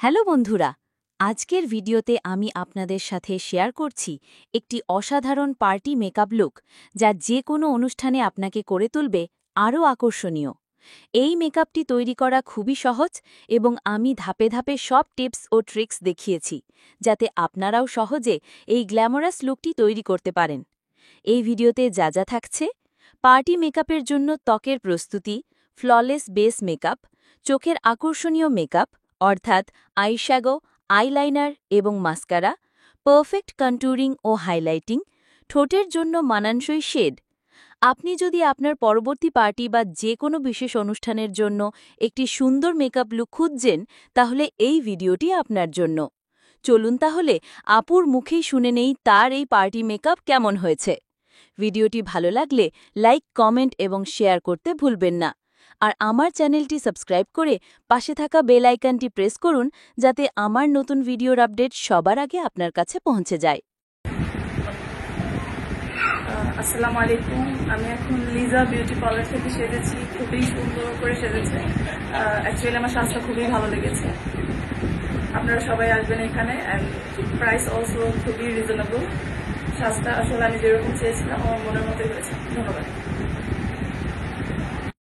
Hello বন্ধুরা, আজকের ভিডিওতে আমি আপনাদের সাথে শেয়ার করছি একটি অসাধারণ পার্টি মেকআপ লুক যা যে কোনো অনুষ্ঠানে আপনাকে করে তুলবে আরও আকর্ষণীয়। এই মেকআপটি তৈরি করা খুবই সহজ এবং আমি ধাপে ধাপে সব টিপস ও ট্রিক্স দেখিয়েছি যাতে আপনারাও সহজে এই গ্ল্যামারাস লুকটি তৈরি করতে পারেন। এই ভিডিওতে যা যা থাকছে: পার্টি মেকআপের জন্য ত্বকের প্রস্তুতি, ফ্ললেস বেস মেকআপ, চোখের আকর্ষণীয় মেকআপ অর্থাৎ আইশ্যাডো, আইলাইনার এবং মাস্কারা, পারফেক্ট কন্ট্যুরিং ও হাইলাইটিং, ঠোঁটের জন্য মানানসই শেড। আপনি যদি আপনার পরবর্তী পার্টি বা যে কোনো বিশেষ অনুষ্ঠানের জন্য একটি সুন্দর মেকআপ লুক খুঁজছেন, তাহলে এই ভিডিওটি আপনার জন্য। চলুন তাহলে আপুর মুখেই শুনে নেই তার এই পার্টি মেকআপ কেমন হয়েছে। ভিডিওটি ভালো লাগলে লাইক, কমেন্ট এবং শেয়ার করতে ভুলবেন না। আর আমার চ্যানেলটি সাবস্ক্রাইব করে পাশে থাকা বেল আইকনটি প্রেস করুন যাতে আমার নতুন ভিডিওর আপডেট সবার আগে আপনার কাছে পৌঁছে যায়। আসসালামু আলাইকুম। আমি এখন লিজা বিউটি পার্লার থেকে সেজেছি, খুবই সুন্দর করে সেজেছে। অ্যাকচুয়ালি আমার সাজটা খুবই ভালো লেগেছে। আপনারা সবাই আসবেন এখানে, অ্যান্ড প্রাইস অলসো খুবই রিজনেবল। সাজটা আসলে আমি যেরকম চেয়েছিলাম আমার মনের মতোই হয়েছে। ধন্যবাদ।